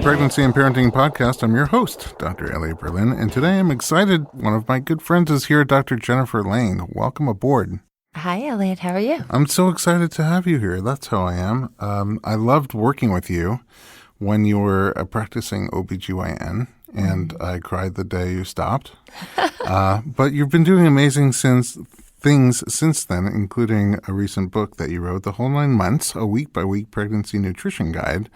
Pregnancy and Parenting Podcast. I'm your host, Dr. Elliot Berlin, and today I'm excited. One of my good friends is here, Dr. Jennifer Lane. Welcome aboard. Hi, Elliot. How are you? I'm so excited to have you here. That's how I am. I loved working with you when you were practicing OBGYN, and I cried the day you stopped. But you've been doing amazing things since then, including a recent book that you wrote, The Whole 9 Months, a week-by-week pregnancy nutrition guide,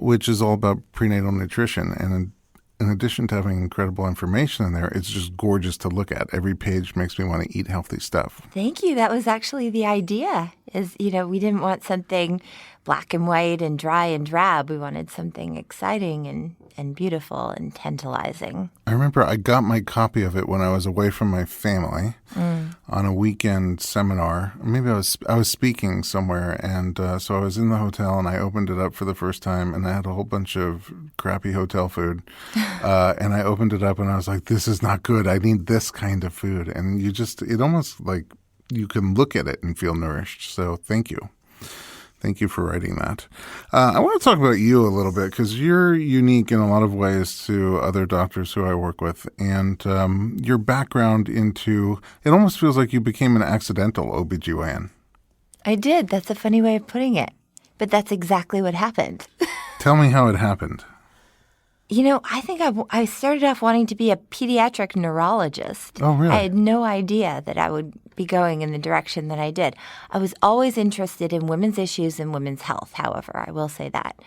which is all about prenatal nutrition. And in addition to having incredible information in there, it's just gorgeous to look at. Every page makes me want to eat healthy stuff. Thank you. That was actually the idea, we didn't want something black and white and dry and drab. We wanted something exciting and beautiful and tantalizing. I remember I got my copy of it when I was away from my family on a weekend seminar. Maybe I was speaking somewhere, and so I was in the hotel, and I opened it up for the first time, and I had a whole bunch of crappy hotel food. And I opened it up, and I was like, this is not good. I need this kind of food. And it almost like you can look at it and feel nourished. So thank you. Thank you for writing that. I want to talk about you a little bit because you're unique in a lot of ways to other doctors who I work with. And your background it almost feels like you became an accidental OBGYN. I did. That's a funny way of putting it. But that's exactly what happened. Tell me how it happened. I think I started off wanting to be a pediatric neurologist. Oh, really? I had no idea that I would be going in the direction that I did. I was always interested in women's issues and women's health, however, I will say that.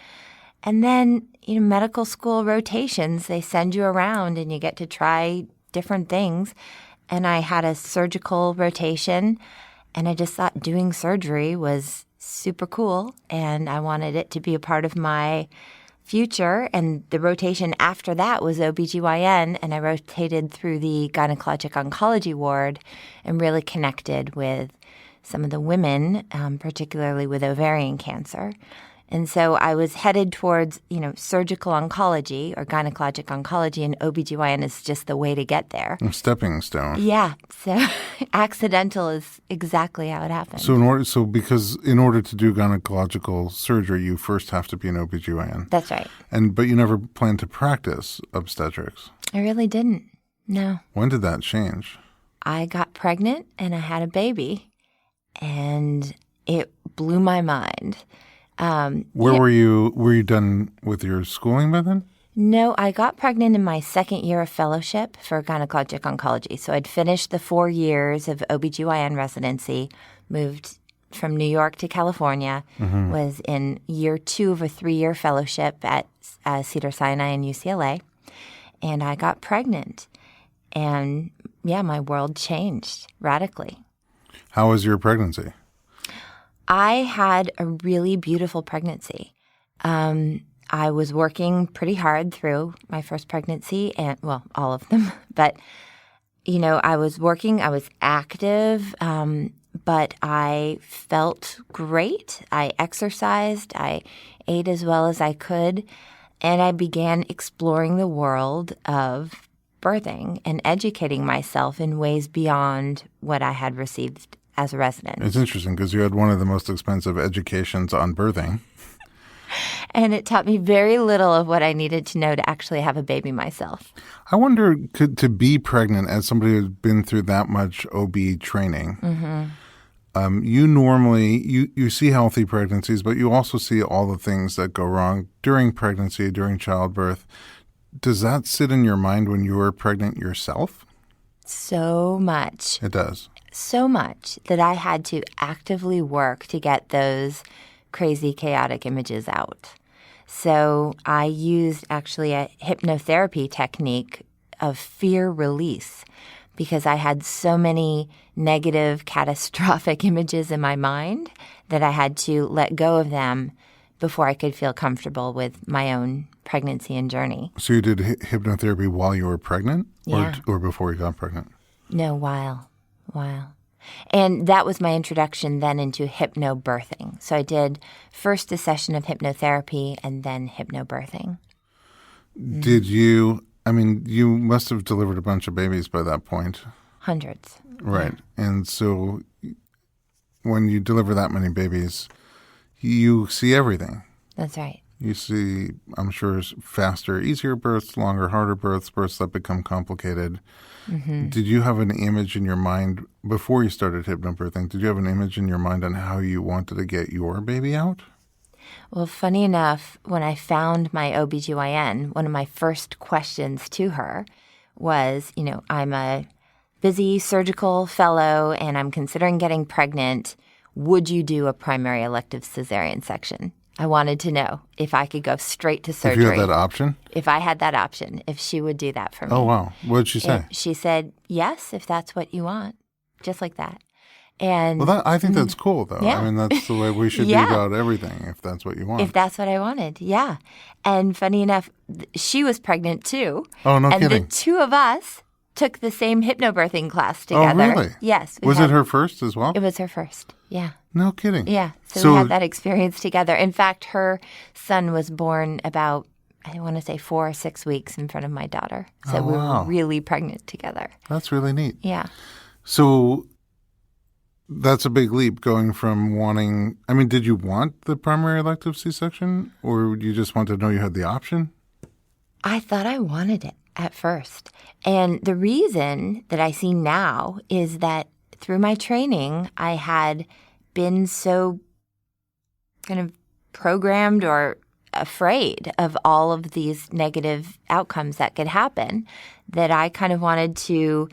And then, medical school rotations, they send you around and you get to try different things. And I had a surgical rotation, and I just thought doing surgery was super cool, and I wanted it to be a part of my future. And the rotation after that was OBGYN, and I rotated through the gynecologic oncology ward and really connected with some of the women, particularly with ovarian cancer. And so I was headed towards, surgical oncology or gynecologic oncology, and OBGYN is just the way to get there. A stepping stone. Yeah. So accidental is exactly how it happened. Because in order to do gynecological surgery, you first have to be an OBGYN. That's right. But you never planned to practice obstetrics. I really didn't. No. When did that change? I got pregnant and I had a baby, and it blew my mind. Were you done with your schooling by then? No, I got pregnant in my second year of fellowship for gynecologic oncology. So I'd finished the 4 years of OBGYN residency, moved from New York to California, was in year 2 of a 3-year fellowship at Cedars-Sinai and UCLA, and I got pregnant. And, my world changed radically. How was your pregnancy? I had a really beautiful pregnancy. I was working pretty hard through my first pregnancy all of them. But, I was working, I was active, but I felt great. I exercised, I ate as well as I could, and I began exploring the world of birthing and educating myself in ways beyond what I had received as a resident. It's interesting because you had one of the most expensive educations on birthing. And it taught me very little of what I needed to know to actually have a baby myself. I wonder, to be pregnant as somebody who's been through that much OB training, you normally, you see healthy pregnancies, but you also see all the things that go wrong during pregnancy, during childbirth. Does that sit in your mind when you were pregnant yourself? So much. It does. So much that I had to actively work to get those crazy, chaotic images out. So I used actually a hypnotherapy technique of fear release because I had so many negative, catastrophic images in my mind that I had to let go of them before I could feel comfortable with my own pregnancy and journey. So you did hypnotherapy while you were pregnant? Yeah. Or before you got pregnant? No, while. And that was my introduction then into hypnobirthing. So I did first a session of hypnotherapy and then hypnobirthing. Did you must have delivered a bunch of babies by that point. Hundreds. Right. Yeah. And so when you deliver that many babies, you see everything. That's right. You see, I'm sure, faster, easier births, longer, harder births, births that become complicated. Mm-hmm. Did you have an image in your mind before you started hypnobirthing? Did you have an image in your mind on how you wanted to get your baby out? Well, funny enough, when I found my OBGYN, one of my first questions to her was, I'm a busy surgical fellow and I'm considering getting pregnant. Would you do a primary elective cesarean section? I wanted to know if I could go straight to surgery. If you had that option? If I had that option, if she would do that for me. Oh, wow. What did she say? She said, yes, if that's what you want, just like that. And I think that's cool, though. Yeah. I mean, that's the way we should be about everything, if that's what you want. If that's what I wanted, yeah. And funny enough, she was pregnant too. Oh, no kidding. And the two of us took the same hypnobirthing class together. Oh, really? Yes. Was it her first as well? It was her first, yeah. No kidding. Yeah. So we had that experience together. In fact, her son was born about, I want to say 4 or 6 weeks in front of my daughter. So we were really pregnant together. That's really neat. Yeah. So that's a big leap going from wanting, did you want the primary elective C-section or you just want to know you had the option? I thought I wanted it at first. And the reason that I see now is that through my training, I had been so kind of programmed or afraid of all of these negative outcomes that could happen that I kind of wanted to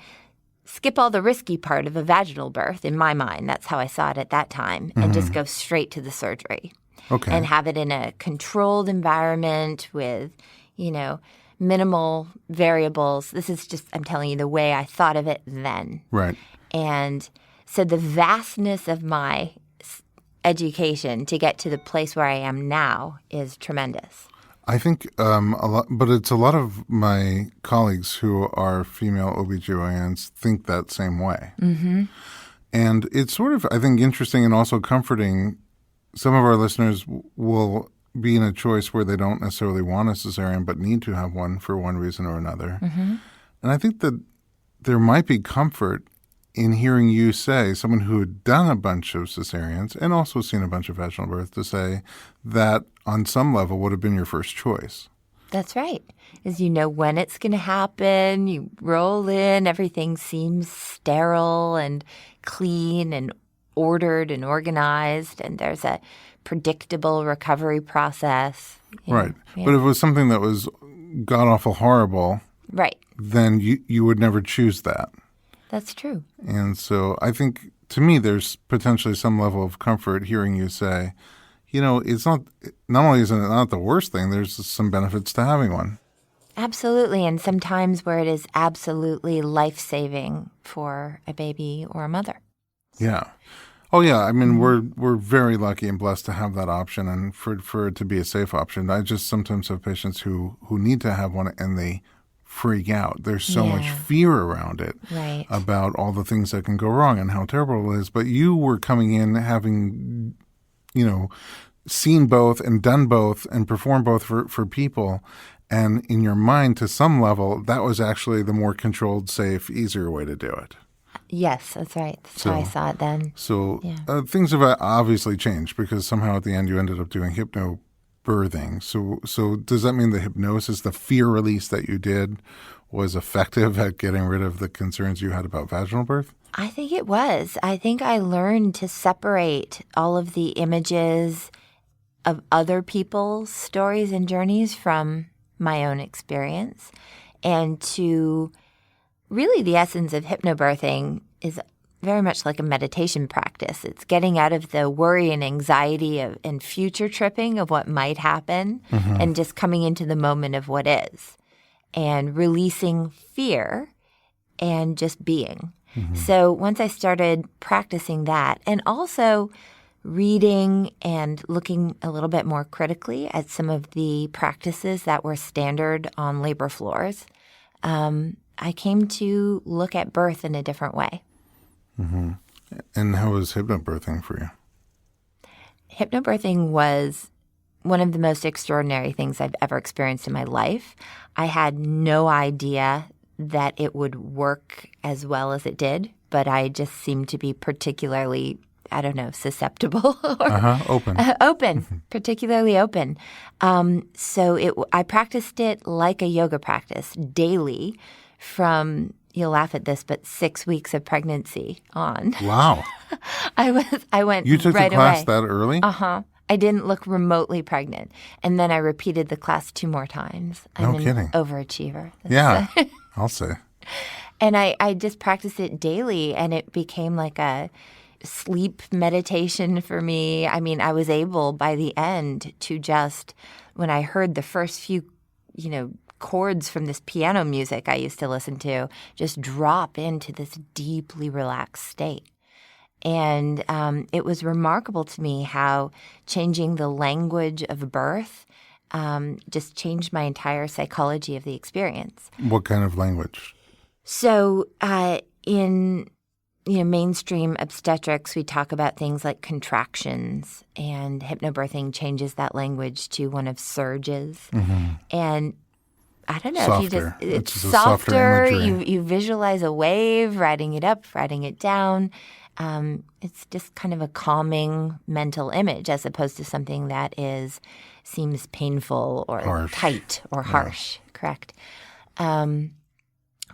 skip all the risky part of a vaginal birth in my mind. That's how I saw it at that time, and just go straight to the surgery. Okay. And have it in a controlled environment with, minimal variables. This is just, I'm telling you, the way I thought of it then. Right. And so the vastness of my education to get to the place where I am now is tremendous. I think a lot, but it's a lot of my colleagues who are female OBGYNs think that same way. Mm-hmm. And it's sort of, I think, interesting and also comforting. Some of our listeners will be in a choice where they don't necessarily want a cesarean but need to have one for one reason or another. Mm-hmm. And I think that there might be comfort in hearing you say, someone who had done a bunch of cesareans and also seen a bunch of vaginal birth, to say that on some level would have been your first choice. That's right. Is you know when it's going to happen, you roll in, everything seems sterile and clean and ordered and organized, and there's a predictable recovery process. Right. Yeah. But if it was something that was god-awful horrible, right, then you would never choose that. That's true. And so I think, to me, there's potentially some level of comfort hearing you say, it's not only is it not the worst thing, there's some benefits to having one. Absolutely. And sometimes where it is absolutely life-saving for a baby or a mother. Yeah. Oh, yeah. We're very lucky and blessed to have that option and for it to be a safe option. I just sometimes have patients who need to have one and they freak out. There's so much fear around it, right, about all the things that can go wrong and how terrible it is. But you were coming in having, seen both and done both and performed both for people. And in your mind, to some level, that was actually the more controlled, safe, easier way to do it. Yes, that's right. That's how I saw it then. So things have obviously changed because somehow at the end you ended up doing hypnobirthing. So does that mean the hypnosis, the fear release that you did, was effective at getting rid of the concerns you had about vaginal birth? I think it was. I think I learned to separate all of the images of other people's stories and journeys from my own experience, and to really the essence of hypnobirthing is very much like a meditation practice. It's getting out of the worry and anxiety and future tripping of what might happen, and just coming into the moment of what is, and releasing fear and just being. So once I started practicing that, and also reading and looking a little bit more critically at some of the practices that were standard on labor floors, I came to look at birth in a different way. Mm-hmm. And how was hypnobirthing for you? Hypnobirthing was one of the most extraordinary things I've ever experienced in my life. I had no idea that it would work as well as it did, but I just seemed to be particularly I don't know, susceptible or Open. open, particularly open. I practiced it like a yoga practice daily from, you'll laugh at this, but 6 weeks of pregnancy on. Wow. I went You took right the class away. that early? I didn't look remotely pregnant. And then I repeated the class 2 more times. I'm No kidding. an overachiever. Yeah, I'll say. And I just practiced it daily, and it became like a sleep meditation for me. I mean, I was able by the end to just, when I heard the first few, chords from this piano music I used to listen to, just drop into this deeply relaxed state. And it was remarkable to me how changing the language of birth just changed my entire psychology of the experience. What kind of language? So in mainstream obstetrics, we talk about things like contractions, and hypnobirthing changes that language to one of surges. And I don't know Softer. if it's just a softer. imagery. You visualize a wave, riding it up, riding it down. It's just kind of a calming mental image as opposed to something that seems painful or Harsh. tight or harsh. Correct.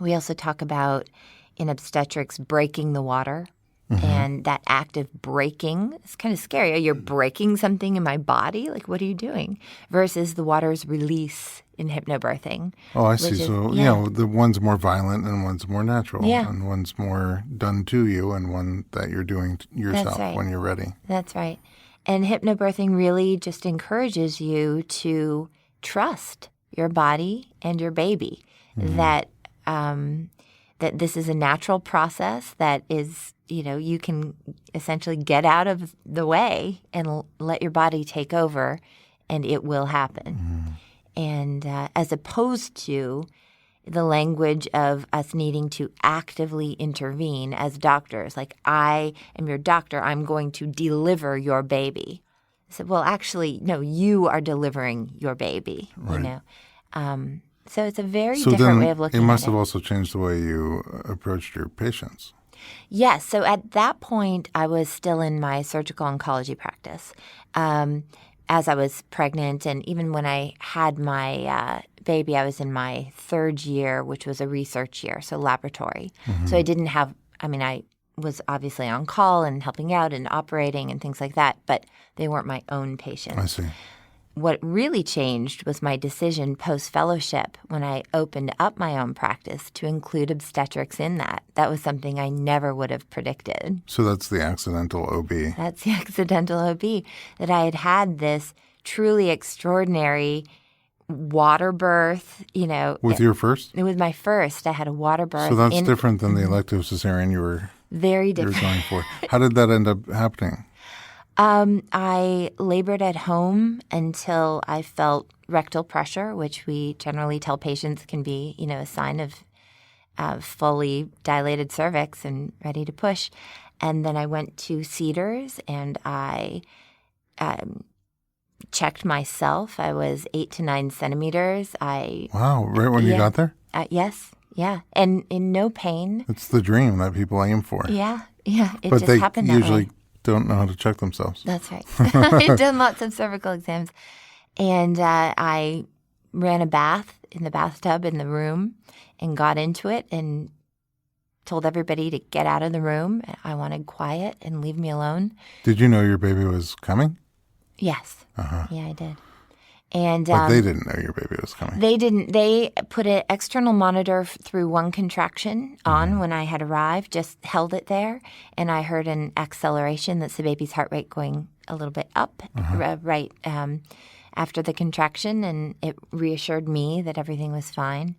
We also talk about in obstetrics breaking the water. And that act of breaking is kind of scary. You're breaking something in my body? Like, what are you doing? Versus the water's release in hypnobirthing. Oh, I see. The one's more violent and one's more natural. Yeah. And one's more done to you and one that you're doing yourself when you're ready. That's right. And hypnobirthing really just encourages you to trust your body and your baby, that this is a natural process that is, you can essentially get out of the way and let your body take over, and it will happen. And as opposed to the language of us needing to actively intervene as doctors, like, I am your doctor, I'm going to deliver your baby. I said, well, actually, no, you are delivering your baby, Right. So it's a very different way of looking at it. It must have also changed the way you approached your patients. Yes. So at that point, I was still in my surgical oncology practice. As I was pregnant, and even when I had my baby, I was in my 3rd year, which was a research year, so laboratory. So I didn't have – I was obviously on call and helping out and operating and things like that, but they weren't my own patients. I see. What really changed was my decision post-fellowship when I opened up my own practice to include obstetrics in that. That was something I never would have predicted. So that's the accidental OB. That's the accidental OB, that I had this truly extraordinary water birth, With your first? It was my first. I had a water birth. So that's different than the elective cesarean you were going for. How did that end up happening? I labored at home until I felt rectal pressure, which we generally tell patients can be, a sign of fully dilated cervix and ready to push. And then I went to Cedars and I checked myself. I was 8 to 9 centimeters. Wow, right when you got there? Yes, yeah. And in no pain. It's the dream that people aim for. Yeah. It but just they happened that way. usually don't know how to check themselves. That's right. I've done lots of cervical exams. And I ran a bath in the bathtub in the room and got into it and told everybody to get out of the room. I wanted quiet and leave me alone. Did you know your baby was coming? Yes. Yeah, I did. And but they didn't know your baby was coming. They didn't. They put an external monitor through one contraction on when I had arrived, just held it there, and I heard an acceleration. That's the baby's heart rate going a little bit up right after the contraction, and it reassured me that everything was fine.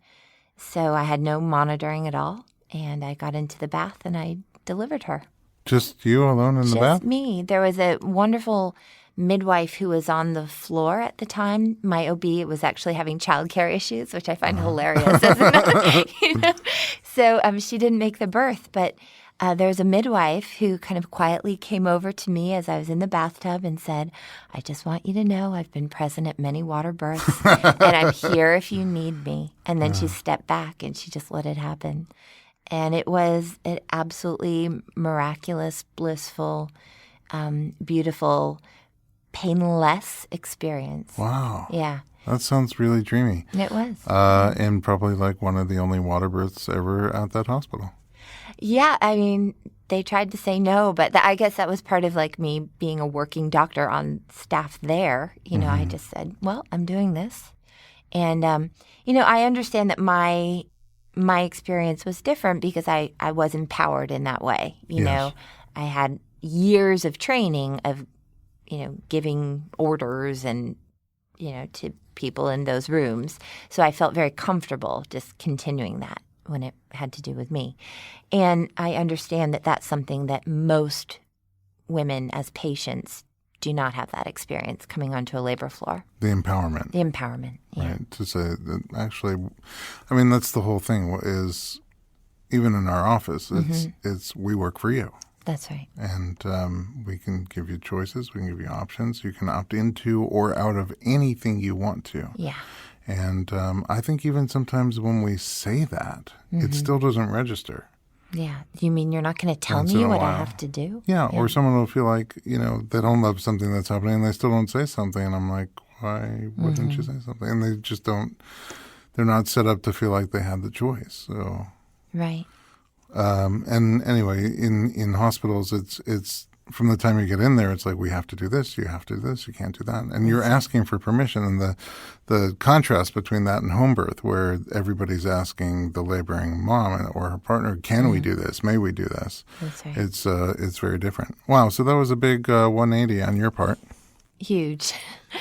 So I had no monitoring at all, and I got into the bath and I delivered her. Just you alone in the bath? Just me. There was a wonderful midwife who was on the floor at the time. My OB was actually having childcare issues, which I find hilarious. So she didn't make the birth, but there was a midwife who kind of quietly came over to me as I was in the bathtub and said, I just want you to know I've been present at many water births and I'm here if you need me. And then she stepped back and she just let it happen. And it was an absolutely miraculous, blissful beautiful, painless experience. Wow. Yeah. That sounds really dreamy. It was. And probably like one of the only water births ever at that hospital. Yeah, I mean, they tried to say no, but I guess that was part of like me being a working doctor on staff there. You know, I just said, well, I'm doing this. And, I understand that my experience was different because I was empowered in that way. You know, I had years of training of, giving orders and, to people in those rooms. So I felt very comfortable just continuing that when it had to do with me. And I understand that that's something that most women as patients do not have that experience coming onto a labor floor. The empowerment. The empowerment, yeah. Right. To say that actually, I mean, that's the whole thing is even in our office, it's we work for you. That's right. And we can give you choices. We can give you options. You can opt into or out of anything you want to. Yeah. And I think even sometimes when we say that, it still doesn't register. Yeah. You mean you're not going to tell me what I have to do? Yeah. Or someone will feel like, they don't love something that's happening and they still don't say something. And I'm like, why wouldn't you say something? And they just don't, they're not set up to feel like they had the choice. So. Right. And anyway, in hospitals, it's from the time you get in there, it's like, we have to do this, you have to do this, you can't do that. And you're asking for permission. And the contrast between that and home birth, where everybody's asking the laboring mom or her partner, can we do this? May we do this? That's right. It's very different. Wow. So that was a big 180 on your part. Huge.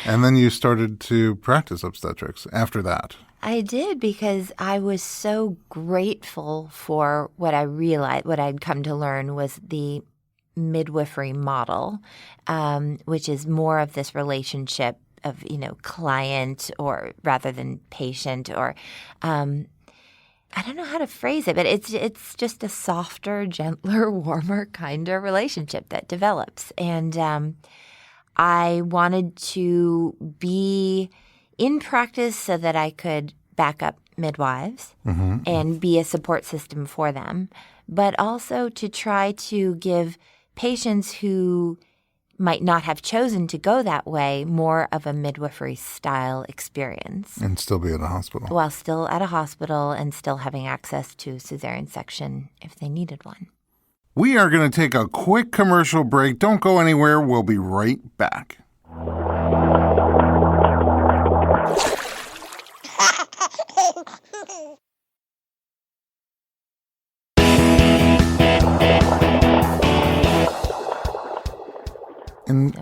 And then you started to practice obstetrics after that. I did because I was so grateful for what I realized, what I'd come to learn was the midwifery model, which is more of this relationship of, client or rather than patient or I don't know how to phrase it, but it's just a softer, gentler, warmer kind of relationship that develops. And I wanted to be in practice so that I could back up midwives and be a support system for them, but also to try to give patients who might not have chosen to go that way more of a midwifery style experience. And still be at a hospital. While still at a hospital and still having access to cesarean section if they needed one. We are going to take a quick commercial break. Don't go anywhere. We'll be right back. And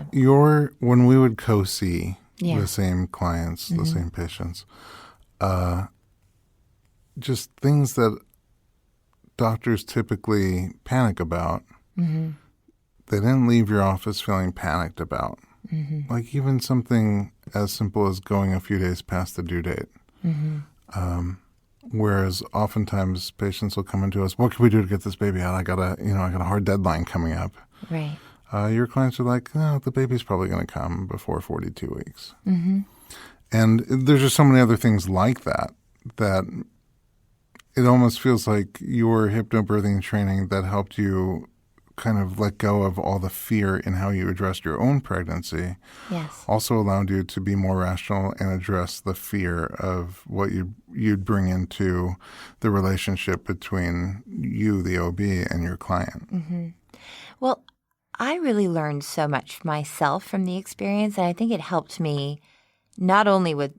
when we would co-see the same clients, the same patients, just things that doctors typically panic about, they didn't leave your office feeling panicked about. Like even something as simple as going a few days past the due date. Whereas oftentimes patients will come into us, what can we do to get this baby out? I got a hard deadline coming up. Right. Your clients are like, no, the baby's probably going to come before 42 weeks. And there's just so many other things like that it almost feels like your hypnobirthing training that helped you kind of let go of all the fear in how you addressed your own pregnancy. Yes. Also allowed you to be more rational and address the fear of what you'd bring into the relationship between you, the OB, and your client. Well, I really learned so much myself from the experience, and I think it helped me not only with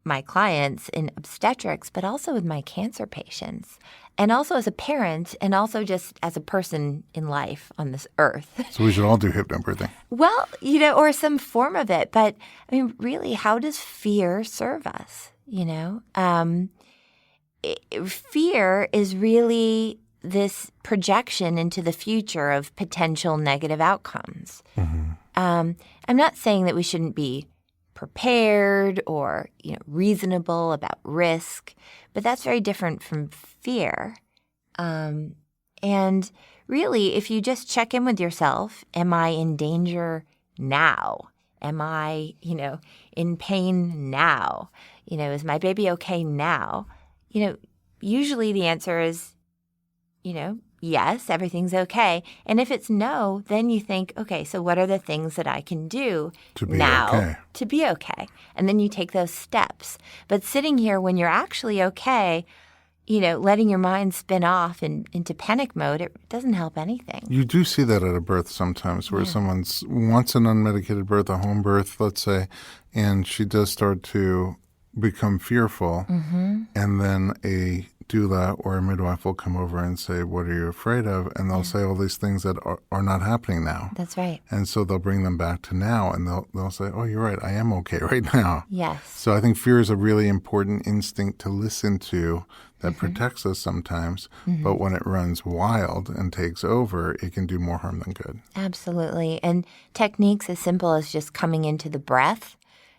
my clients in obstetrics, but also with my cancer patients, and also as a parent, and also just as a person in life on this earth. So we should all do hypnobirthing. Well, or some form of it. But, I mean, really, how does fear serve us, Fear is really this projection into the future of potential negative outcomes. I'm not saying that we shouldn't be prepared or reasonable about risk, but that's very different from fear. And really, if you just check in with yourself, am I in danger now? Am I, in pain now? Is my baby okay now? Usually the answer is, yes, everything's okay. And if it's no, then you think, okay, so what are the things that I can do To be now okay. to be okay? And then you take those steps. But sitting here when you're actually okay, letting your mind spin off into panic mode, it doesn't help anything. You do see that at a birth sometimes where someone's wants an unmedicated birth, a home birth, let's say, and she does start to become fearful. And then a doula or a midwife will come over and say, what are you afraid of? And they'll say all these things that are not happening now. That's right. And so they'll bring them back to now, and they'll say, oh, you're right, I am okay right now. Yes. So I think fear is a really important instinct to listen to that protects us sometimes. But when it runs wild and takes over, it can do more harm than good. Absolutely. And techniques as simple as just coming into the breath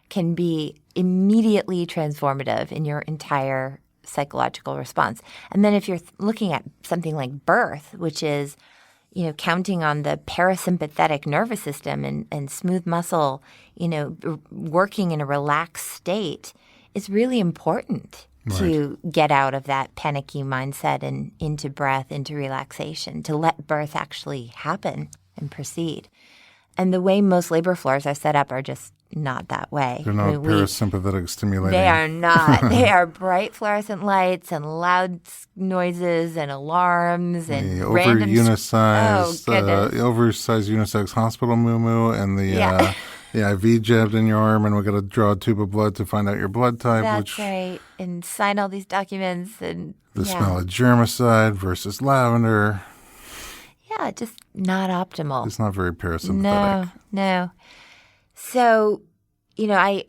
can be immediately transformative in your entire psychological response. And then if you're looking at something like birth, which is, counting on the parasympathetic nervous system and smooth muscle, working in a relaxed state, is really important to get out of that panicky mindset and into breath, into relaxation, to let birth actually happen and proceed. And the way most labor floors are set up are just not that way. They're not parasympathetic stimulating. They are not. They are bright fluorescent lights and loud noises and alarms and the random oversized unisex hospital moo and the IV jabbed in your arm, and we got to draw a tube of blood to find out your blood type. That's right. And sign all these documents and the smell of germicide versus lavender. Yeah, just not optimal. It's not very parasympathetic. No. So, I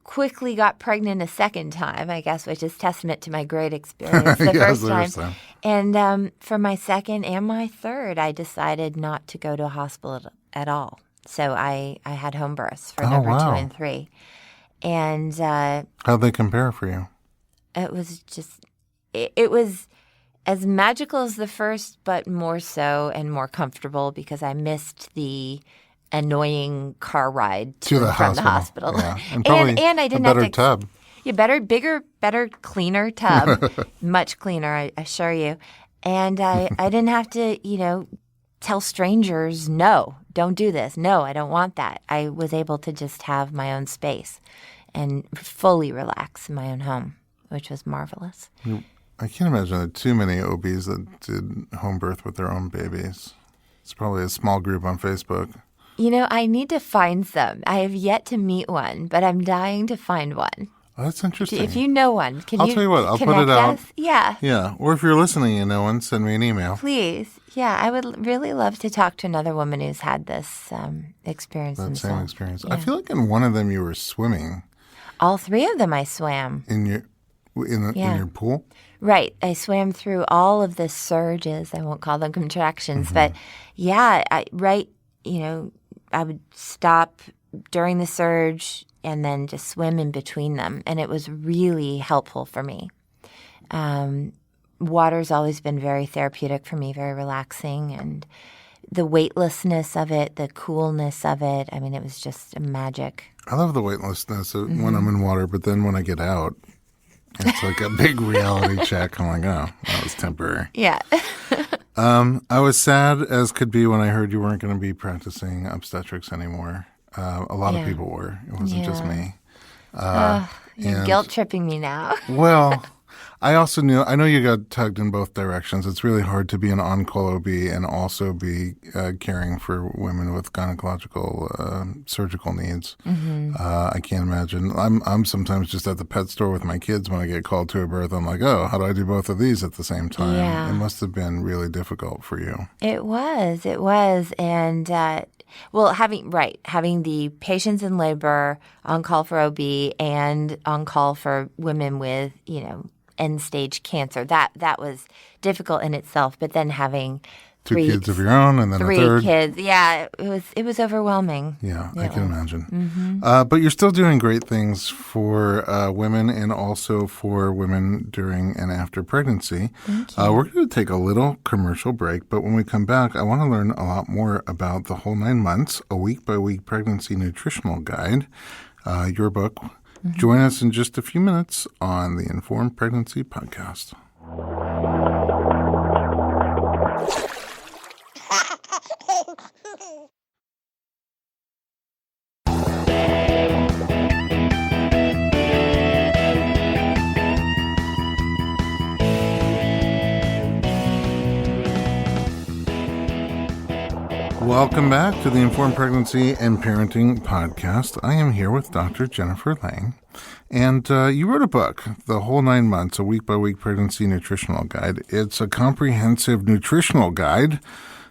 quickly got pregnant a second time, I guess, which is testament to my great experience the first time. And for my second and my third, I decided not to go to a hospital at all. So I had home births for number 2 and 3. And how'd they compare for you? It was just it was as magical as the first, but more so and more comfortable because I missed the annoying car ride from the hospital. Yeah. And probably and I didn't a better have to, tub. Yeah, better, cleaner tub. Much cleaner, I assure you. And I didn't have to, tell strangers, no, don't do this. No, I don't want that. I was able to just have my own space and fully relax in my own home, which was marvelous. I can't imagine there are too many OBs that did home birth with their own babies. It's probably a small group on Facebook. I need to find some. I have yet to meet one, but I'm dying to find one. Oh, that's interesting. If you know one, I'll tell you what, I'll put it out. Us? Yeah. Yeah. Or if you're listening and know one, send me an email. Please. Yeah, I would really love to talk to another woman who's had this experience themselves. Same experience. Yeah. I feel like in one of them you were swimming. All 3 of them I swam. In your pool? Right. I swam through all of the surges. I won't call them contractions. But, yeah, I would stop during the surge and then just swim in between them. And it was really helpful for me. Water's always been very therapeutic for me, very relaxing. And the weightlessness of it, the coolness of it, it was just magic. I love the weightlessness when I'm in water, but then when I get out, it's like a big reality check. I'm like, oh, that was temporary. Yeah. I was sad as could be when I heard you weren't going to be practicing obstetrics anymore. A lot of people were. It wasn't just me. You're guilt-tripping me now. Well, I know you got tugged in both directions. It's really hard to be an on-call OB and also be caring for women with gynecological surgical needs. I can't imagine. I'm sometimes just at the pet store with my kids when I get called to a birth. I'm like, oh, how do I do both of these at the same time? Yeah. It must have been really difficult for you. It was. And having the patients in labor on call for OB and on call for women with, end-stage cancer. That was difficult in itself. But then having 2 kids of your own and then 3 a third. kids. Yeah, it was overwhelming. Yeah, I can imagine. But you're still doing great things for women and also for women during and after pregnancy. Thank you. We're going to take a little commercial break, but when we come back, I want to learn a lot more about the whole 9 months, a week-by-week pregnancy nutritional guide, your book. Join us in just a few minutes on the Informed Pregnancy Podcast. Welcome back to the Informed Pregnancy and Parenting Podcast. I am here with Dr. Jennifer Lang. And you wrote a book, The Whole 9 Months, a week-by-week pregnancy nutritional guide. It's a comprehensive nutritional guide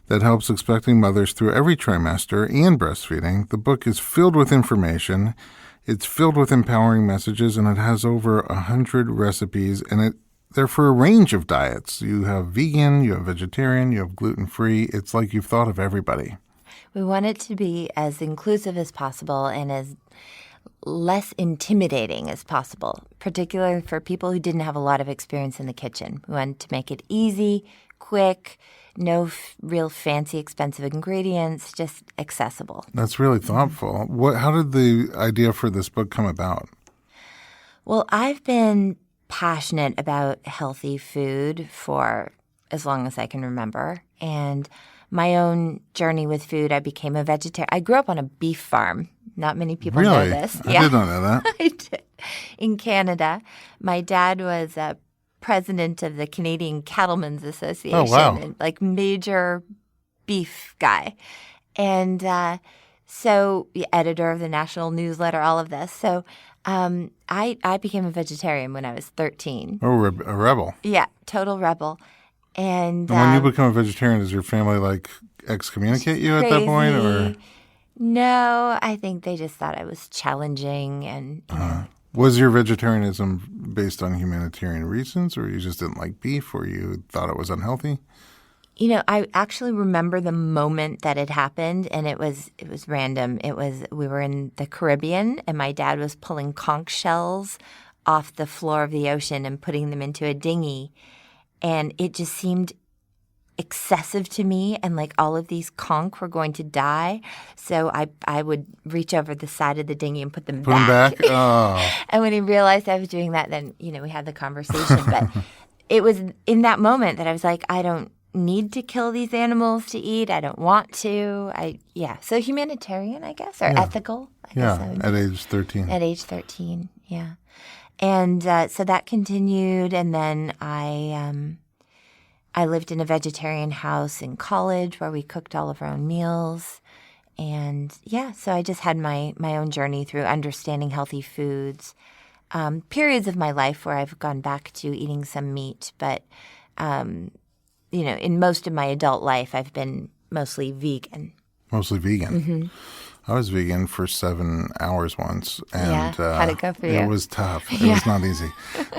that helps expecting mothers through every trimester and breastfeeding. The book is filled with information. It's filled with empowering messages, and it has over 100 recipes, and they're for a range of diets. You have vegan, you have vegetarian, you have gluten-free. It's like you've thought of everybody. We want it to be as inclusive as possible and as less intimidating as possible, particularly for people who didn't have a lot of experience in the kitchen. We wanted to make it easy, quick, no real fancy, expensive ingredients, just accessible. That's really thoughtful. How did the idea for this book come about? Well, I've been passionate about healthy food for as long as I can remember. And my own journey with food, I became a vegetarian. I grew up on a beef farm. Not many people know this. I did not know that. I did. In Canada. My dad was a president of the Canadian Cattlemen's Association. Oh, wow. And, like, major beef guy. And so editor of the national newsletter, all of this. So I became a vegetarian when I was 13. Oh, a rebel. Yeah, total rebel. And when you become a vegetarian, does your family excommunicate you at that point, or? No, I think they just thought I was challenging, and Was your vegetarianism based on humanitarian reasons, or you just didn't like beef, or you thought it was unhealthy? I actually remember the moment that it happened, and it was random. We were in the Caribbean, and my dad was pulling conch shells off the floor of the ocean and putting them into a dinghy, and it just seemed excessive to me, and like all of these conch were going to die. So I would reach over the side of the dinghy and put them back. Oh. And when he realized I was doing that, then, we had the conversation. But it was in that moment that I was like, I don't need to kill these animals to eat. I don't want to. So humanitarian, I guess, or ethical. I guess at age 13. At age 13, yeah. And so that continued, and then I lived in a vegetarian house in college where we cooked all of our own meals. And so I just had my own journey through understanding healthy foods. Periods of my life where I've gone back to eating some meat. But, in most of my adult life, I've been mostly vegan. Mostly vegan. Mm-hmm. I was vegan for 7 hours once. And, how'd it go for you? It was tough. It was not easy.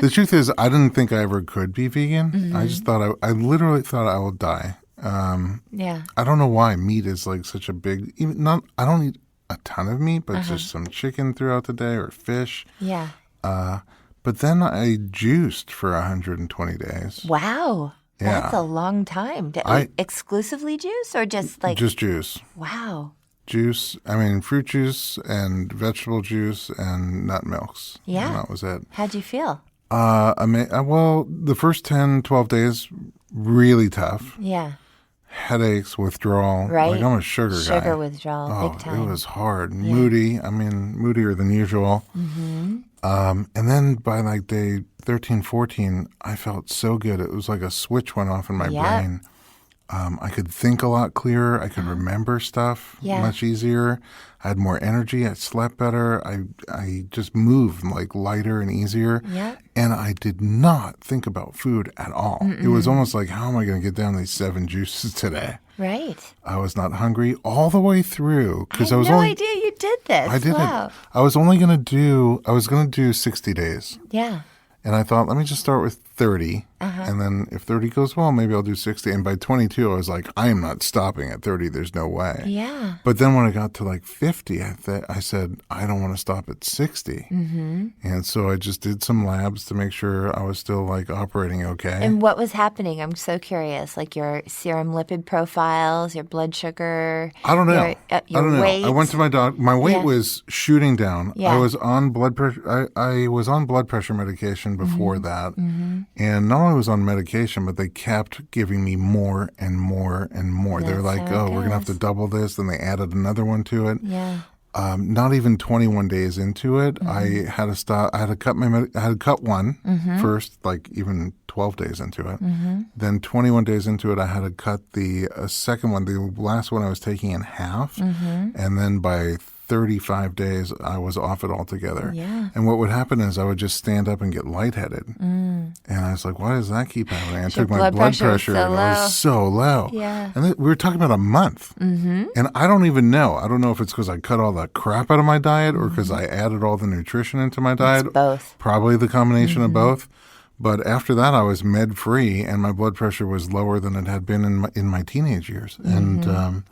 The truth is, I didn't think I ever could be vegan. Mm-hmm. I just thought I literally thought I will die. I don't know why meat is like such a big. I don't eat a ton of meat, but just some chicken throughout the day or fish. Yeah. But then I juiced for 120 days. Wow. Yeah. That's a long time. Exclusively juice or just like? Just juice. Wow. Juice, fruit juice and vegetable juice and nut milks. Yeah. And that was it. How'd you feel? Well, the first 10, 12 days, really tough. Yeah. Headaches, withdrawal. Right. Like, I'm a sugar guy. Sugar withdrawal, big time. It was hard. Yeah. Moody. Moodier than usual. Mm-hmm. And then by like day 13, 14, I felt so good. It was like a switch went off in my brain. I could think a lot clearer. I could remember stuff much easier. I had more energy. I slept better. I just moved like lighter and easier. Yeah. And I did not think about food at all. Mm-mm. It was almost like, how am I going to get down these 7 juices today? Right. I was not hungry all the way through because I was no idea you did this. I did wow. it. I was going to do 60 days. Yeah. And I thought, let me just start with 30. And then if 30 goes well, maybe I'll do 60. And by 22, I was like, I am not stopping at 30. There's no way. Yeah. But then when I got to like 50, I said, I don't want to stop at 60. Mm-hmm. And so I just did some labs to make sure I was still like operating okay. And what was happening? I'm so curious. Like your serum lipid profiles, your blood sugar. I don't know. Your weight. I went to my doctor. My weight was shooting down. Yeah. I was on blood pressure. I was on blood pressure medication before that. Mm-hmm. And not only was on medication, but they kept giving me more and more and more. They're like, we're going to have to double this. Then they added another one to it. Yeah. Not even 21 days into it, I had to stop. I had to cut I had to cut one first, like even 12 days into it. Then 21 days into it, I had to cut the second one, the last one I was taking in half. And then by 35 days, I was off it altogether. Yeah. And what would happen is I would just stand up and get lightheaded. And I was like, why does that keep happening? I took my blood pressure and it was so low. Yeah. And we were talking about a month. And I don't even know. I don't know if it's because I cut all the crap out of my diet or because I added all the nutrition into my diet. It's both. Probably the combination of both. But after that, I was med-free and my blood pressure was lower than it had been in my teenage years. And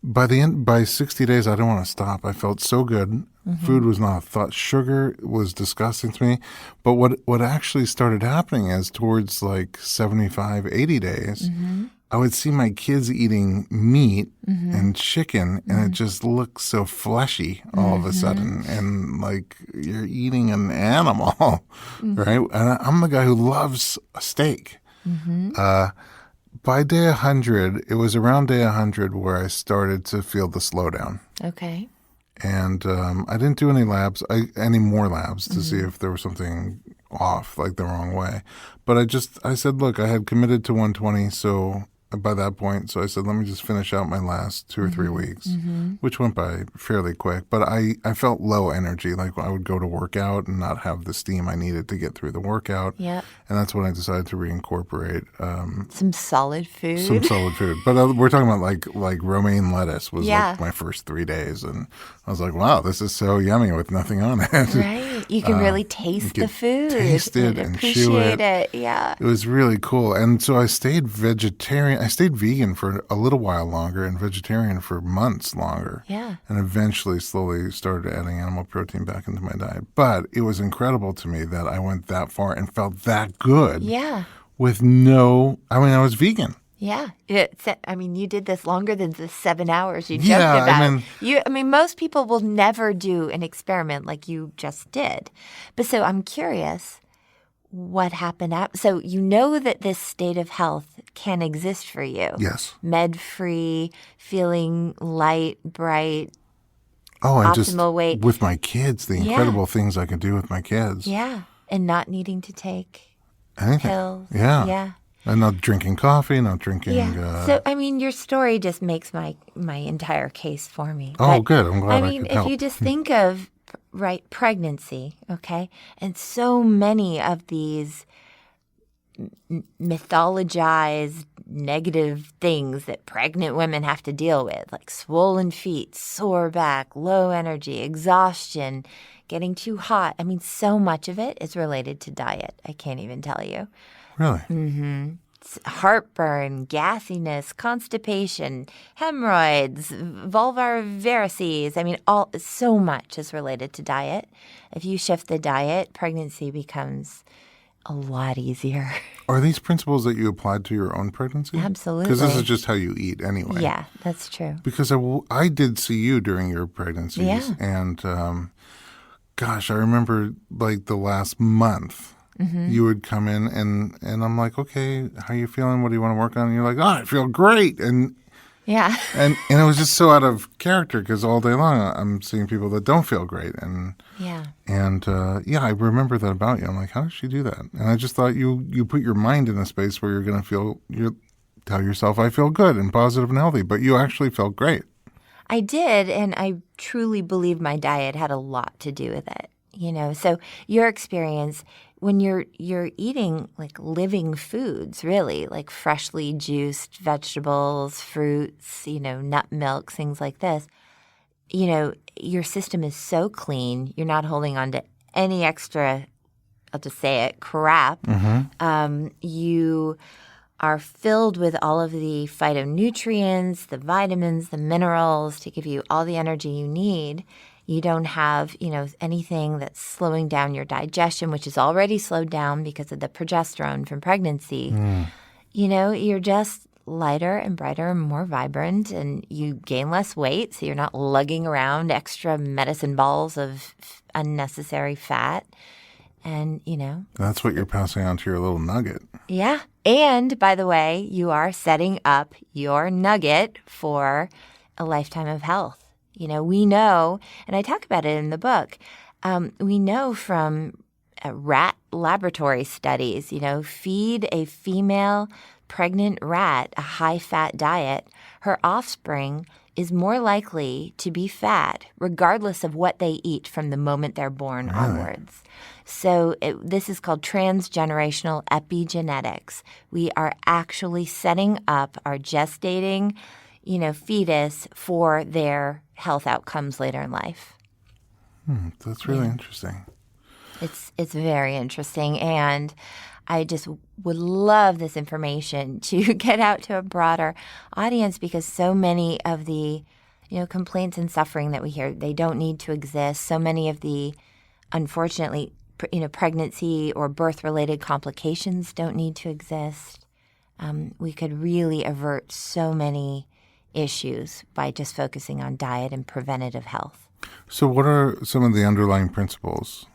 by 60 days, I didn't want to stop. I felt so good. Food was not a thought. Sugar was disgusting to me. But what actually started happening is towards like 75, 80 days, I would see my kids eating meat and chicken, and it just looked so fleshy all of a sudden. And like you're eating an animal, right? And I'm the guy who loves a steak. By day 100, it was around day 100 where I started to feel the slowdown. Okay. And I didn't do any more labs to see if there was something off, like the wrong way. But I said, look, I had committed to 120, so by that point, so I said, let me just finish out my last 2 or 3 weeks, which went by fairly quick. But I felt low energy, like I would go to work out and not have the steam I needed to get through the workout. Yep. And that's when I decided to reincorporate some solid food. Some solid food. But we're talking about like romaine lettuce was like my first 3 days. And I was like, wow, this is so yummy with nothing on it. Right. You can really taste the food. Taste it and chew it. Yeah. It was really cool. And so I stayed vegetarian. I stayed vegan for a little while longer and vegetarian for months longer. Yeah. And eventually slowly started adding animal protein back into my diet. But it was incredible to me that I went that far and felt that good. Yeah. With I was vegan. Yeah. You did this longer than the 7 hours you joked about. Most people will never do an experiment like you just did. But so I'm curious, what happened so you know that this state of health can exist for you. Yes. Med-free, feeling light, bright, optimal weight. With my kids, the incredible things I could do with my kids. Yeah. And not needing to take anything. Pills. Yeah. Yeah. And not drinking coffee, not drinking... Yeah. So, your story just makes my entire case for me. Oh, good. I'm glad I could help. If you just think of, pregnancy, okay, and so many of these mythologized negative things that pregnant women have to deal with, like swollen feet, sore back, low energy, exhaustion, getting too hot. So much of it is related to diet. I can't even tell you. Really? Mm-hmm. Heartburn, gassiness, constipation, hemorrhoids, vulvar varices. So much is related to diet. If you shift the diet, pregnancy becomes a lot easier. Are these principles that you applied to your own pregnancy? Absolutely. Because this is just how you eat anyway. Yeah, that's true. Because I did see you during your pregnancies. Yeah. And, I remember like the last month. You would come in and I'm like, okay, how are you feeling? What do you want to work on? And you're like, I feel great. And yeah. and it was just so out of character because all day long I'm seeing people that don't feel great. And I remember that about you. I'm like, how does she do that? And I just thought you put your mind in a space where you're going to tell yourself I feel good and positive and healthy, but you actually felt great. I did, and I truly believe my diet had a lot to do with it. So your experience when you're eating like living foods, really, like freshly juiced vegetables, fruits, nut milk, things like this, your system is so clean. You're not holding on to any extra, I'll just say it, crap. You are filled with all of the phytonutrients, the vitamins, the minerals to give you all the energy you need. You don't have, anything that's slowing down your digestion, which is already slowed down because of the progesterone from pregnancy. You're just lighter and brighter and more vibrant, and you gain less weight, so you're not lugging around extra medicine balls of unnecessary fat. And, That's what you're passing on to your little nugget. Yeah. And, by the way, you are setting up your nugget for a lifetime of health. We know, and I talk about it in the book, we know from rat laboratory studies, feed a female pregnant rat a high-fat diet, her offspring is more likely to be fat regardless of what they eat from the moment they're born onwards. So this is called transgenerational epigenetics. We are actually setting up our gestating, fetus for their health outcomes later in life. That's really interesting. It's very interesting, and I just would love this information to get out to a broader audience because so many of the, complaints and suffering that we hear, they don't need to exist. So many of the, unfortunately, pregnancy or birth-related complications don't need to exist. We could really avert so many issues by just focusing on diet and preventative health. So what are some of the underlying principles?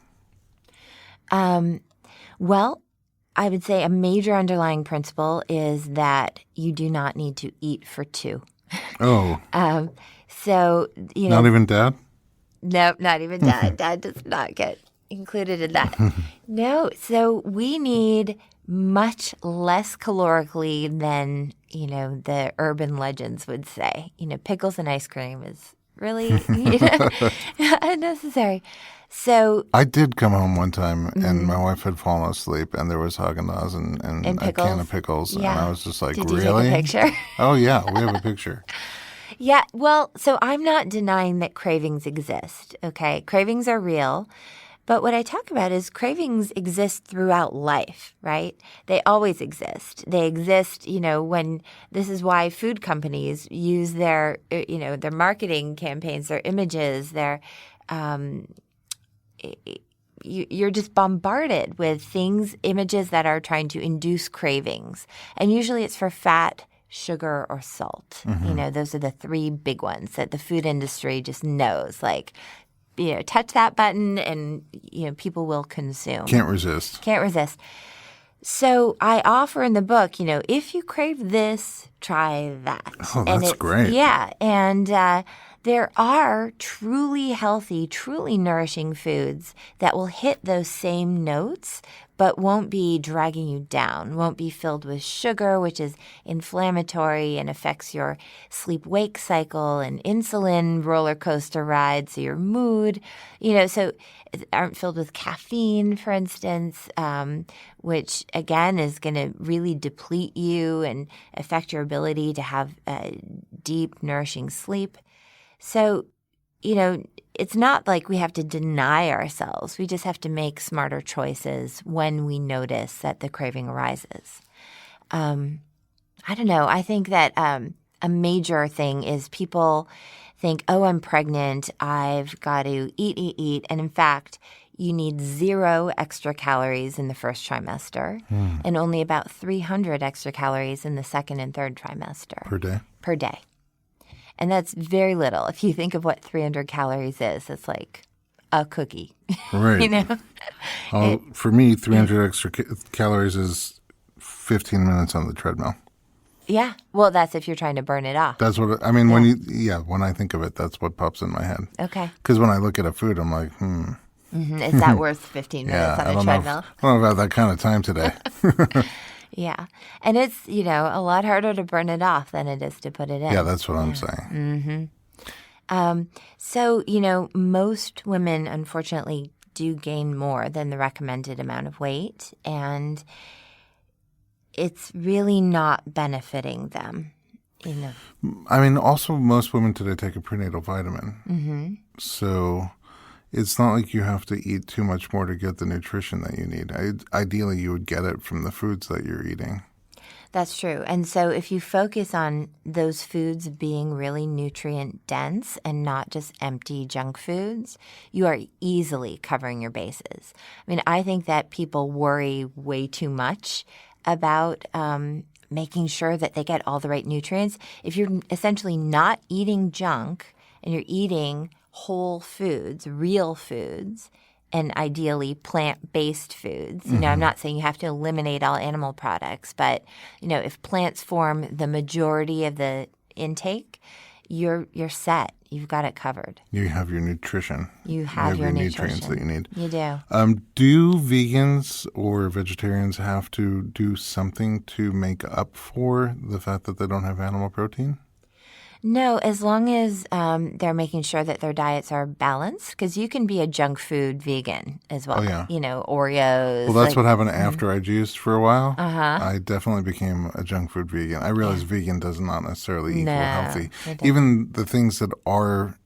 Well, I would say a major underlying principle is that you do not need to eat for two. Oh. So, Not even Dad? No, not even Dad. Dad does not get included in that. No, so we need much less calorically than, the urban legends would say. Pickles and ice cream is really, unnecessary. So I did come home one time and my wife had fallen asleep and there was Haagen-Dazs and a can of pickles. Yeah. And I was just like, Did you really? take a picture? Oh, yeah. We have a picture. Yeah. Well, so I'm not denying that cravings exist. Okay. Cravings are real. But what I talk about is cravings exist throughout life, right? They always exist. They exist, when this is why food companies use their marketing campaigns, their images, you're just bombarded with images that are trying to induce cravings. And usually it's for fat, sugar, or salt. Those are the three big ones that the food industry just knows, touch that button and, people will consume. Can't resist. So I offer in the book, if you crave this, try that. Oh, that's great. Yeah. And there are truly healthy, truly nourishing foods that will hit those same notes but won't be dragging you down, won't be filled with sugar, which is inflammatory and affects your sleep-wake cycle and insulin roller coaster ride, so your mood, so aren't filled with caffeine, for instance, which, again, is going to really deplete you and affect your ability to have deep, nourishing sleep. So, it's not like we have to deny ourselves. We just have to make smarter choices when we notice that the craving arises. I don't know. I think that a major thing is people think, oh, I'm pregnant. I've got to eat. And in fact, you need 0 extra calories in the first trimester and only about 300 extra calories in the second and third trimester. Per day? And that's very little. If you think of what 300 calories is, it's like a cookie. Right. For me, 300 extra calories is 15 minutes on the treadmill. Yeah. Well, that's if you're trying to burn it off. That's what I mean. When I think of it, that's what pops in my head. Okay. Because when I look at a food, I'm like, Is that worth 15 minutes on a treadmill? I don't know if I have that kind of time today. Yeah. And it's, a lot harder to burn it off than it is to put it in. Yeah, that's what I'm saying. So, most women, unfortunately, do gain more than the recommended amount of weight. And it's really not benefiting them. I mean, also, most women today take a prenatal vitamin. So it's not like you have to eat too much more to get the nutrition that you need. Ideally, you would get it from the foods that you're eating. That's true. And so if you focus on those foods being really nutrient dense and not just empty junk foods, you are easily covering your bases. I mean, I think that people worry way too much about making sure that they get all the right nutrients. If you're essentially not eating junk and you're eating whole foods, real foods, and ideally plant-based foods. I'm not saying you have to eliminate all animal products, but, if plants form the majority of the intake, you're set. You've got it covered. You have your nutrition. You have your nutrients that you need. You do. Do vegans or vegetarians have to do something to make up for the fact that they don't have animal protein? No, as long as they're making sure that their diets are balanced, because you can be a junk food vegan as well. Oh, yeah. Oreos. Well, that's what happened after I juiced for a while. I definitely became a junk food vegan. I realized vegan does not necessarily equal healthy. Even the things that are,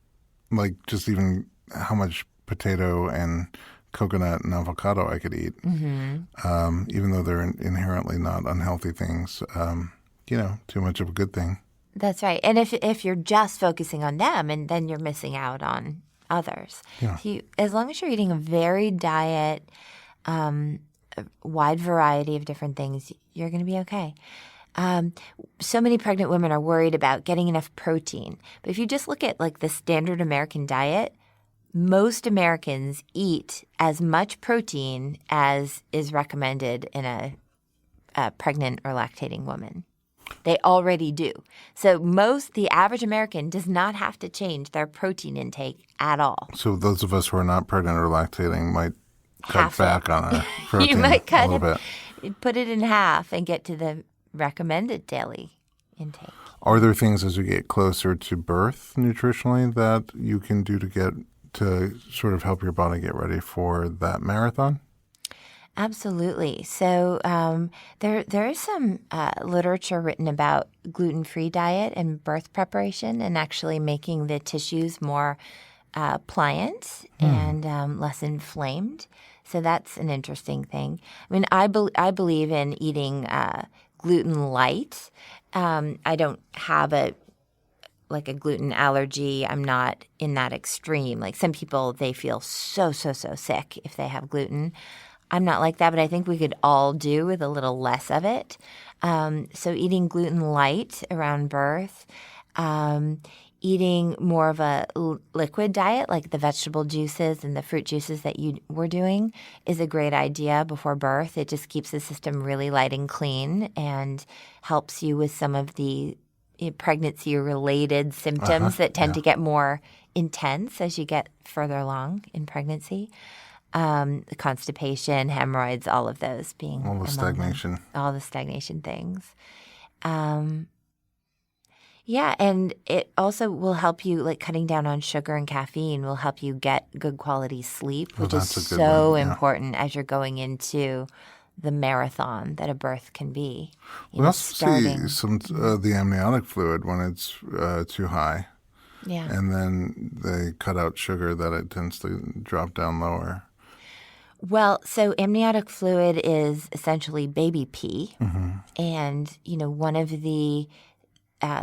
like just even how much potato and coconut and avocado I could eat, even though they're inherently not unhealthy things, too much of a good thing. That's right. And if you're just focusing on them, and then you're missing out on others. Yeah. As long as you're eating a varied diet, a wide variety of different things, you're going to be okay. So many pregnant women are worried about getting enough protein. But if you just look at like the standard American diet, most Americans eat as much protein as is recommended in a pregnant or lactating woman. They already do. So the average American does not have to change their protein intake at all. So those of us who are not pregnant or lactating might cut back on our protein you might a little bit. Put it in half and get to the recommended daily intake. Are there things as you get closer to birth nutritionally that you can do to sort of help your body get ready for that marathon? Absolutely. So there is some literature written about gluten-free diet and birth preparation, and actually making the tissues more pliant and less inflamed. So that's an interesting thing. I mean, I believe in eating gluten light. I don't have a gluten allergy. I'm not in that extreme. Like some people, they feel so sick if they have gluten. I'm not like that, but I think we could all do with a little less of it. So eating gluten light around birth, eating more of a liquid diet like the vegetable juices and the fruit juices that you were doing is a great idea before birth. It just keeps the system really light and clean and helps you with some of the pregnancy-related symptoms that tend to get more intense as you get further along in pregnancy. The constipation, hemorrhoids, all of those being all the stagnation. All the stagnation things. And it also will help you, like cutting down on sugar and caffeine will help you get good quality sleep, which is so important as you're going into the marathon that a birth can be. We also see some the amniotic fluid when it's too high. Yeah. And then they cut out sugar that it tends to drop down lower. Well, so amniotic fluid is essentially baby pee. And, one of the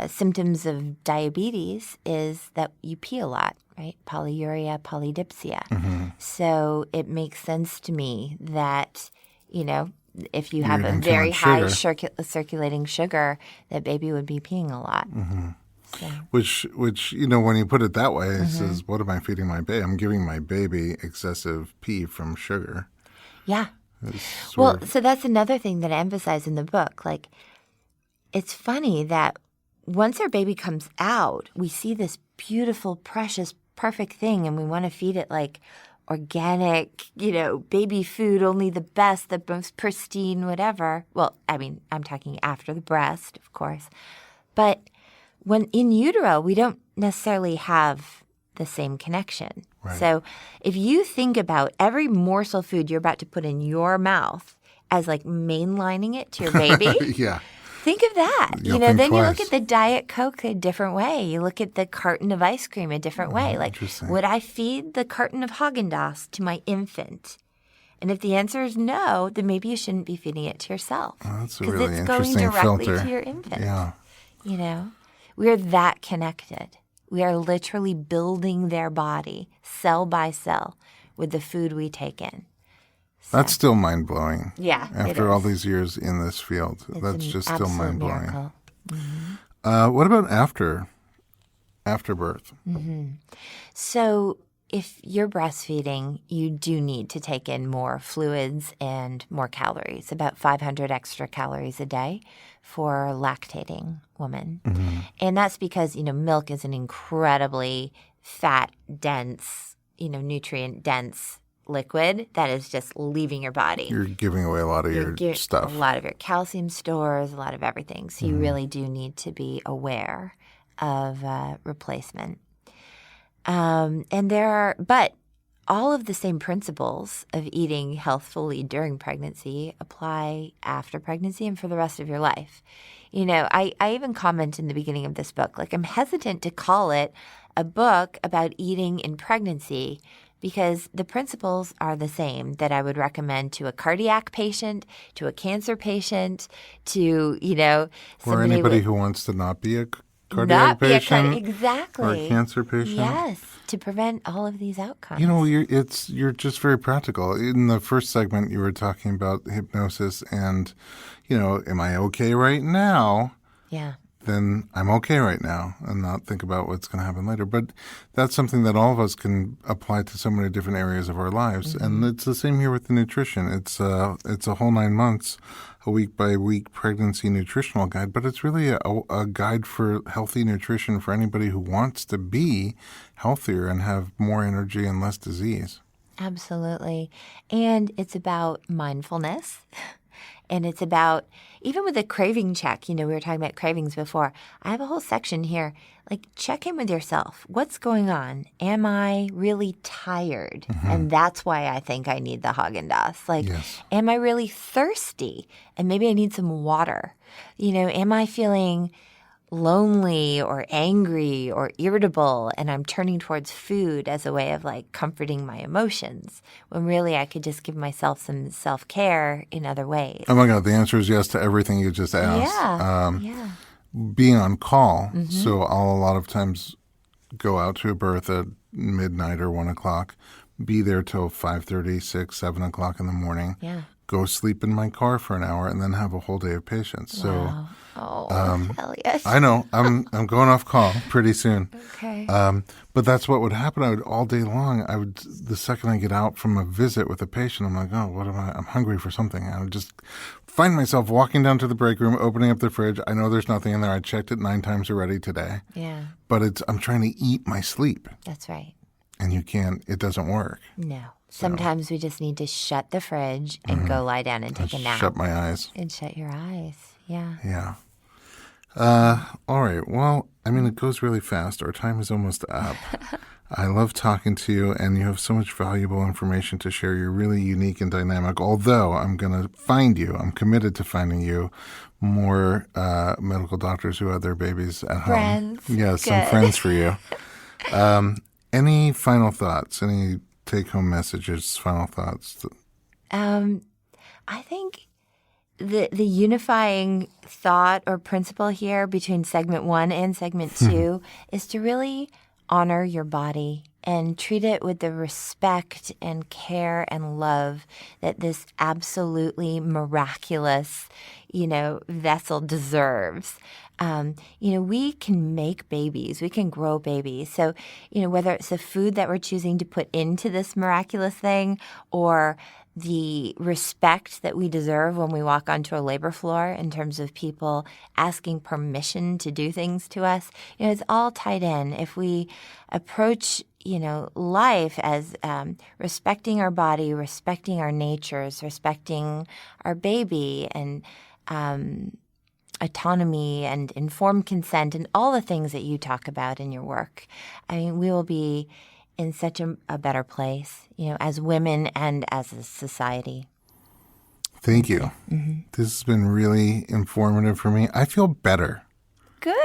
symptoms of diabetes is that you pee a lot, right? Polyuria, polydipsia. So it makes sense to me that, if you have a very high circulating sugar, that baby would be peeing a lot. So. Which when you put it that way, it says, what am I feeding my baby? I'm giving my baby excessive pee from sugar. Yeah. So that's another thing that I emphasize in the book. Like, it's funny that once our baby comes out, we see this beautiful, precious, perfect thing, and we want to feed it like organic, baby food, only the best, the most pristine, whatever. Well, I mean, I'm talking after the breast, of course. But when in utero, we don't necessarily have the same connection. Right. So if you think about every morsel of food you're about to put in your mouth as like mainlining it to your baby, think of that. Then twice. You look at the Diet Coke a different way. You look at the carton of ice cream a different way. Like, would I feed the carton of Haagen-Dazs to my infant? And if the answer is no, then maybe you shouldn't be feeding it to yourself. Oh, that's a really interesting filter. Because it's going directly to your infant. Yeah. We're that connected. We are literally building their body cell by cell with the food we take in. So. That's still mind-blowing. Yeah, after all these years in this field, that's just still mind-blowing. Miracle. What about after birth? So if you're breastfeeding, you do need to take in more fluids and more calories, about 500 extra calories a day for lactating women. Mm-hmm. And that's because, milk is an incredibly fat-dense, nutrient-dense liquid that is just leaving your body. You're giving away a lot of your stuff. A lot of your calcium stores, a lot of everything. So you really do need to be aware of replacement. But all of the same principles of eating healthfully during pregnancy apply after pregnancy and for the rest of your life. I even comment in the beginning of this book, I'm hesitant to call it a book about eating in pregnancy because the principles are the same that I would recommend to a cardiac patient, to a cancer patient, to, or anybody who wants to not be a cardiac patient, exactly, or a cancer patient. Yes, to prevent all of these outcomes. You're just very practical. In the first segment, you were talking about hypnosis, and am I okay right now? Yeah. Then I'm okay right now, and not think about what's going to happen later. But that's something that all of us can apply to so many different areas of our lives, and it's the same here with the nutrition. It's a whole 9 months. A week-by-week pregnancy nutritional guide, but it's really a guide for healthy nutrition for anybody who wants to be healthier and have more energy and less disease. Absolutely. And it's about mindfulness. And it's about, even with a craving check, we were talking about cravings before. I have a whole section here, check in with yourself. What's going on? Am I really tired? And that's why I think I need the Haagen-Dazs. Yes. Am I really thirsty? And maybe I need some water. Am I feeling lonely or angry or irritable and I'm turning towards food as a way of comforting my emotions when really I could just give myself some self-care in other ways. Oh my God, the answer is yes to everything you just asked. Yeah. Being on call, so I'll a lot of times go out to a birth at midnight or 1 o'clock, be there till 5:30, 6, 7 o'clock in the morning, go sleep in my car for an hour, and then have a whole day of patients. Wow. Elliot. I know. I'm going off call pretty soon. Okay. But that's what would happen. All day long, the second I get out from a visit with a patient, I'm like, oh, what am I? I'm hungry for something. I would just find myself walking down to the break room, opening up the fridge. I know there's nothing in there. I checked it 9 times already today. Yeah. But I'm trying to eat my sleep. That's right. And you can't. It doesn't work. No. Sometimes we just need to shut the fridge and go lie down and take a nap. Shut my eyes. And shut your eyes. Yeah. Yeah. All right. Well, it goes really fast. Our time is almost up. I love talking to you, and you have so much valuable information to share. You're really unique and dynamic, although I'm committed to finding you more medical doctors who have their babies at home. Friends. Yes, Good. some friends for you. Any final thoughts? Any take-home messages, final thoughts? I think the unifying thought or principle here between segment 1 and segment 2 is to really honor your body and treat it with the respect and care and love that this absolutely miraculous, vessel deserves. We can make babies. We can grow babies. So, whether it's the food that we're choosing to put into this miraculous thing or the respect that we deserve when we walk onto a labor floor in terms of people asking permission to do things to us, it's all tied in. If we approach, life as respecting our body, respecting our natures, respecting our baby, and autonomy and informed consent and all the things that you talk about in your work, we will be in such a better place, as women and as a society. Thank you. This has been really informative for me. I feel better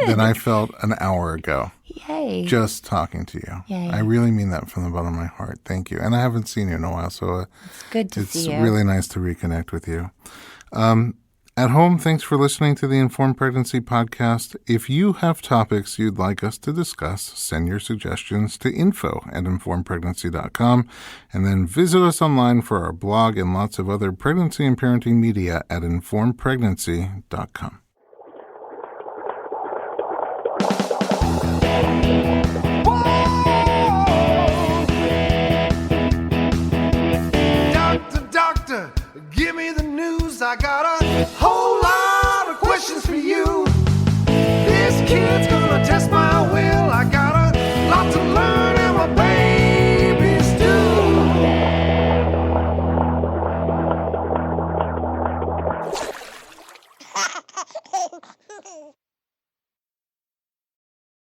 than I felt an hour ago. Yay. Just talking to you. Yay. I really mean that from the bottom of my heart. Thank you. And I haven't seen you in a while, so it's good to see you. It's really nice to reconnect with you. At home, thanks for listening to the Informed Pregnancy Podcast. If you have topics you'd like us to discuss, send your suggestions to info@informedpregnancy.com, and then visit us online for our blog and lots of other pregnancy and parenting media at informedpregnancy.com. Hold